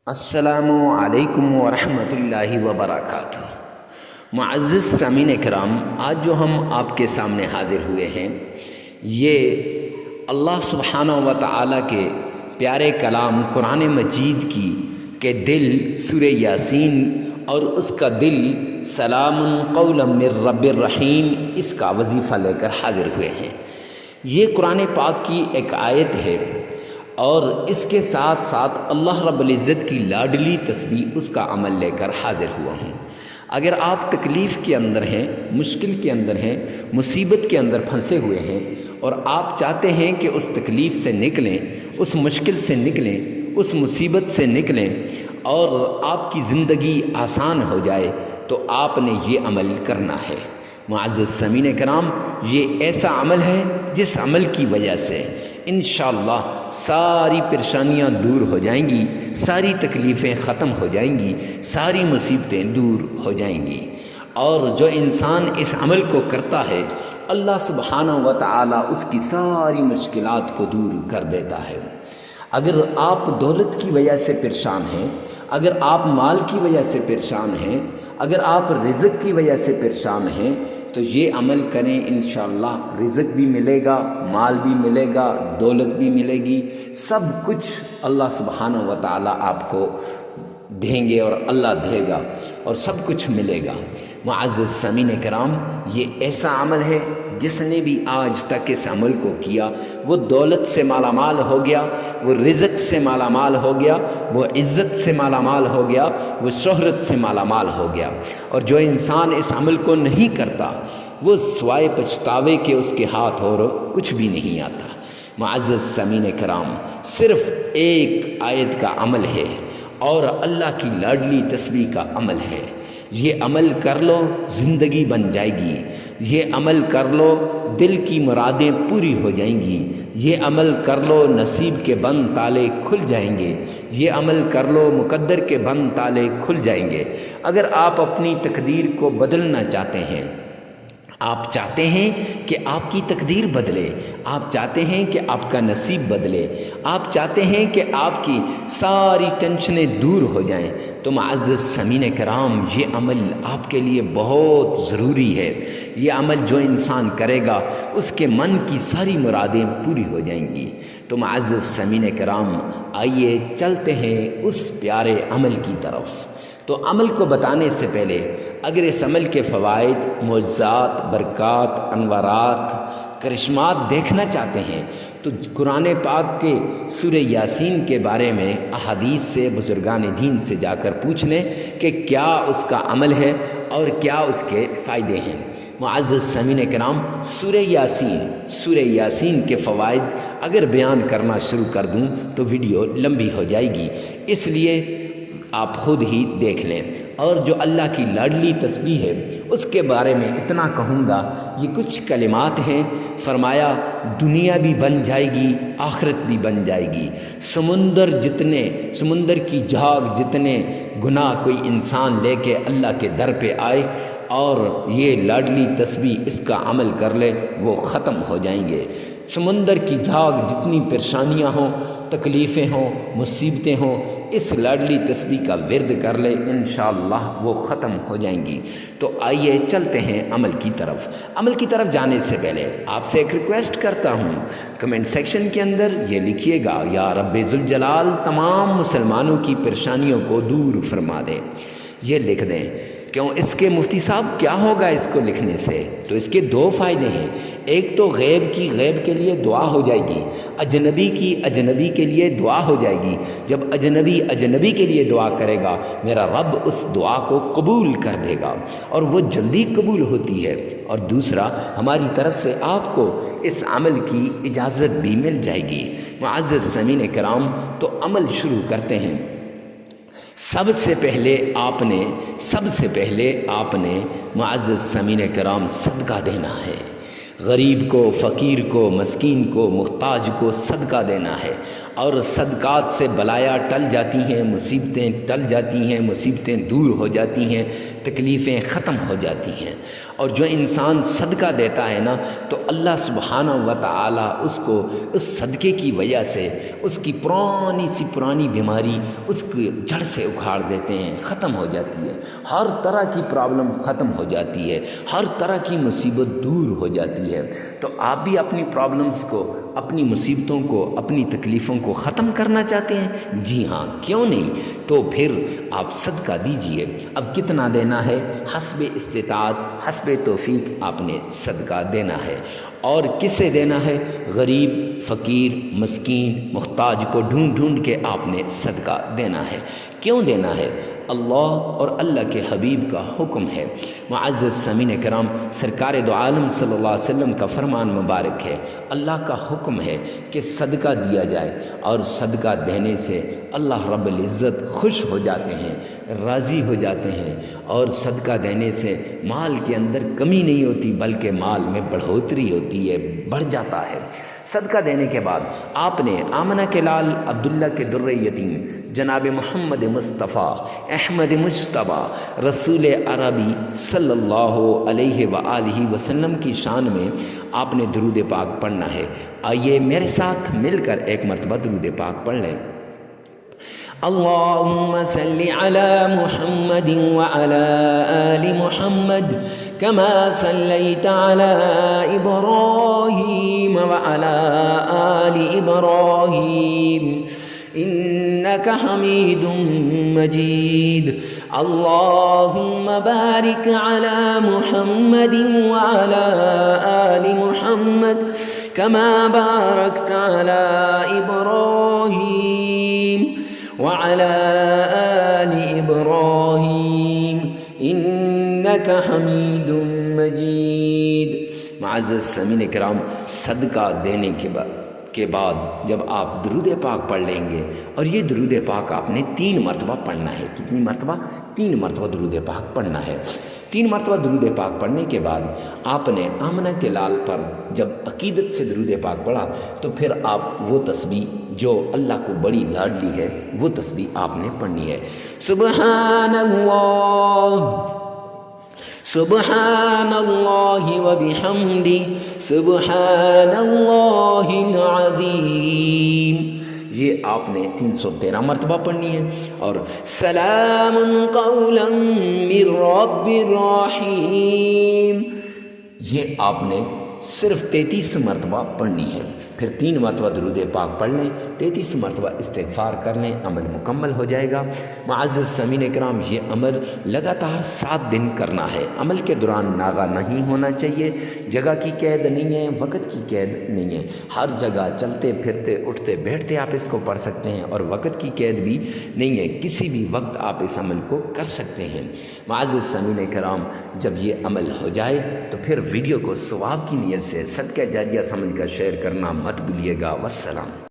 السلام علیکم ورحمۃ اللہ وبرکاتہ۔ معزز سامعین کرام، آج جو ہم آپ کے سامنے حاضر ہوئے ہیں یہ اللہ سبحانہ و تعالیٰ کے پیارے کلام قرآن مجید کی کہ دل سورہ یاسین اور اس کا دل سلام قولا من رب الرحیم، اس کا وظیفہ لے کر حاضر ہوئے ہیں۔ یہ قرآن پاک کی ایک آیت ہے اور اس کے ساتھ ساتھ اللہ رب العزت کی لاڈلی تسبیح اس کا عمل لے کر حاضر ہوا ہوں۔ اگر آپ تکلیف کے اندر ہیں، مشکل کے اندر ہیں، مصیبت کے اندر پھنسے ہوئے ہیں اور آپ چاہتے ہیں کہ اس تکلیف سے نکلیں، اس مشکل سے نکلیں، اس مصیبت سے نکلیں اور آپ کی زندگی آسان ہو جائے، تو آپ نے یہ عمل کرنا ہے۔ معزز سامعین کرام، یہ ایسا عمل ہے جس عمل کی وجہ سے انشاءاللہ ساری پریشانیاں دور ہو جائیں گی، ساری تکلیفیں ختم ہو جائیں گی، ساری مصیبتیں دور ہو جائیں گی۔ اور جو انسان اس عمل کو کرتا ہے، اللہ سبحانہ و تعالیٰ اس کی ساری مشکلات کو دور کر دیتا ہے۔ اگر آپ دولت کی وجہ سے پریشان ہیں، اگر آپ مال کی وجہ سے پریشان ہیں، اگر آپ رزق کی وجہ سے پریشان ہیں، تو یہ عمل کریں، انشاءاللہ رزق بھی ملے گا، مال بھی ملے گا، دولت بھی ملے گی، سب کچھ اللہ سبحانہ و تعالیٰ آپ کو دیں گے اور اللہ دے گا اور سب کچھ ملے گا۔ معزز سامعین کرام، یہ ایسا عمل ہے جس نے بھی آج تک اس عمل کو کیا وہ دولت سے مالا مال ہو گیا، وہ رزق سے مالا مال ہو گیا، وہ عزت سے مالا مال ہو گیا، وہ شہرت سے مالا مال ہو گیا۔ اور جو انسان اس عمل کو نہیں کرتا، وہ سوائے پچھتاوے کے اس کے ہاتھ اور کچھ بھی نہیں آتا۔ معزز سامعین کرام، صرف ایک آیت کا عمل ہے اور اللہ کی لاڈلی تسبیح کا عمل ہے۔ یہ عمل کر لو، زندگی بن جائے گی۔ یہ عمل کر لو، دل کی مرادیں پوری ہو جائیں گی۔ یہ عمل کر لو، نصیب کے بند تالے کھل جائیں گے۔ یہ عمل کر لو، مقدر کے بند تالے کھل جائیں گے۔ اگر آپ اپنی تقدیر کو بدلنا چاہتے ہیں، آپ چاہتے ہیں کہ آپ کی تقدیر بدلے، آپ چاہتے ہیں کہ آپ کا نصیب بدلے، آپ چاہتے ہیں کہ آپ کی ساری ٹینشنیں دور ہو جائیں، تو معزز سامعین کرام، یہ عمل آپ کے لیے بہت ضروری ہے۔ یہ عمل جو انسان کرے گا، اس کے من کی ساری مرادیں پوری ہو جائیں گی۔ تو معزز سامعین کرام، آئیے چلتے ہیں اس پیارے عمل کی طرف۔ تو عمل کو بتانے سے پہلے اگر اس عمل کے فوائد، معجزات، برکات، انوارات، کرشمات دیکھنا چاہتے ہیں تو قرآن پاک کے سورہ یاسین کے بارے میں احادیث سے، بزرگان دین سے جا کر پوچھ لیں کہ کیا اس کا عمل ہے اور کیا اس کے فائدے ہیں۔ معزز سامعین کرام، سورہ یاسین کے فوائد اگر بیان کرنا شروع کر دوں تو ویڈیو لمبی ہو جائے گی، اس لیے آپ خود ہی دیکھ لیں۔ اور جو اللہ کی لاڈلی تسبیح ہے اس کے بارے میں اتنا کہوں گا، یہ کچھ کلمات ہیں۔ فرمایا دنیا بھی بن جائے گی، آخرت بھی بن جائے گی۔ سمندر کی جھاگ جتنے گناہ کوئی انسان لے کے اللہ کے در پہ آئے اور یہ لاڈلی تسبیح اس کا عمل کر لے، وہ ختم ہو جائیں گے۔ سمندر کی جھاگ جتنی پریشانیاں ہوں، تکلیفیں ہوں، مصیبتیں ہوں، اس لاڈلی تسبیح کا ورد کر لے، انشاءاللہ وہ ختم ہو جائیں گی۔ تو آئیے چلتے ہیں عمل کی طرف۔ عمل کی طرف جانے سے پہلے آپ سے ایک ریکویسٹ کرتا ہوں، کمنٹ سیکشن کے اندر یہ لکھیے گا، یا رب ذوالجلال تمام مسلمانوں کی پریشانیوں کو دور فرما دے۔ یہ لکھ دیں۔ کیوں؟ اس کے مفتی صاحب کیا ہوگا اس کو لکھنے سے؟ تو اس کے دو فائدے ہیں۔ ایک تو غیب کے لیے دعا ہو جائے گی، اجنبی کے لیے دعا ہو جائے گی۔ جب اجنبی کے لیے دعا کرے گا، میرا رب اس دعا کو قبول کر دے گا اور وہ جلدی قبول ہوتی ہے۔ اور دوسرا، ہماری طرف سے آپ کو اس عمل کی اجازت بھی مل جائے گی۔ معزز سامعین کرام، تو عمل شروع کرتے ہیں۔ سب سے پہلے آپ نے معزز سامعین کرام صدقہ دینا ہے۔ غریب کو، فقیر کو، مسکین کو، محتاج کو صدقہ دینا ہے، اور صدقات سے بلایا ٹل جاتی ہیں، مصیبتیں ٹل جاتی ہیں، مصیبتیں دور ہو جاتی ہیں، تکلیفیں ختم ہو جاتی ہیں۔ اور جو انسان صدقہ دیتا ہے نا تو اللہ سبحانہ و تعالی اس کو اس صدقے کی وجہ سے اس کی پرانی بیماری اس کی جڑ سے اکھاڑ دیتے ہیں، ختم ہو جاتی ہے، ہر طرح کی پرابلم ختم ہو جاتی ہے، ہر طرح کی مصیبت دور ہو جاتی ہے۔ تو آپ بھی اپنی پرابلمز کو، اپنی مصیبتوں کو، اپنی تکلیفوں کو ختم کرنا چاہتے ہیں؟ جی ہاں، کیوں نہیں؟ تو پھر آپ صدقہ دیجئے۔ اب کتنا دینا ہے؟ حسب استطاعت، حسب توفیق آپ نے صدقہ دینا ہے۔ اور کس سے دینا ہے؟ غریب، فقیر، مسکین، محتاج کو ڈھونڈ کے آپ نے صدقہ دینا ہے۔ کیوں دینا ہے؟ اللہ اور اللہ کے حبیب کا حکم ہے۔ معزز سامعین کرام، سرکار دو عالم صلی اللہ علیہ وسلم کا فرمان مبارک ہے، اللہ کا حکم ہے کہ صدقہ دیا جائے، اور صدقہ دینے سے اللہ رب العزت خوش ہو جاتے ہیں، راضی ہو جاتے ہیں، اور صدقہ دینے سے مال کے اندر کمی نہیں ہوتی بلکہ مال میں بڑھوتری ہوتی ہے، بڑھ جاتا ہے۔ صدقہ دینے کے بعد آپ نے آمنہ کے لال عبداللہ کے در یتیم جناب محمد مصطفیٰ احمد مجتبیٰ رسول عربی صلی اللہ علیہ وآلہ وسلم کی شان میں آپ نے درود پاک پڑھنا ہے۔ آئیے میرے ساتھ مل کر ایک مرتبہ درود پاک پڑھ لیں۔ اللهم صل على محمد وعلى آل محمد كما صليت على إبراهيم وعلى آل إبراهيم إنك حميد مجيد اللهم بارك على محمد وعلى آل محمد كما باركت على إبراهيم وعلى آل إبراهيم إنك حميد مجيد۔ معزز سامعین کرام، صدقہ دینے کے بعد جب آپ درود پاک پڑھ لیں گے، اور یہ درود پاک آپ نے 3 مرتبہ پڑھنا ہے۔ کتنی مرتبہ؟ 3 مرتبہ درود پاک پڑھنا ہے۔ 3 مرتبہ درود پاک پڑھنے کے بعد آپ نے آمنہ کے لال پر جب عقیدت سے درود پاک پڑھا تو پھر آپ وہ تسبیح جو اللہ کو بڑی لاڈلی ہے وہ تسبیح آپ نے پڑھنی ہے۔ سبحان اللہ، سبحان اللہ وبحمدہ، سبحان اللہ العظیم، یہ آپ نے 313 مرتبہ پڑھنی ہے۔ اور سلام قولا من رب الرحیم، یہ آپ نے صرف 33 مرتبہ پڑھنی ہے۔ پھر 3 مرتبہ درود پاک پڑھ لیں، 33 مرتبہ استغفار کر لیں، عمل مکمل ہو جائے گا۔ معزز سامعین کرام، یہ عمل لگاتار 7 دن کرنا ہے۔ عمل کے دوران ناغہ نہیں ہونا چاہیے، جگہ کی قید نہیں ہے، وقت کی قید نہیں ہے، ہر جگہ چلتے پھرتے اٹھتے بیٹھتے آپ اس کو پڑھ سکتے ہیں، اور وقت کی قید بھی نہیں ہے، کسی بھی وقت آپ اس عمل کو کر سکتے ہیں۔ معزز سامعین کرام، جب یہ عمل ہو جائے تو پھر ویڈیو کو ثواب کی نیت سے صدقہ جاریہ سمجھ کر شیئر کرنا مت بھولیے گا۔ والسلام۔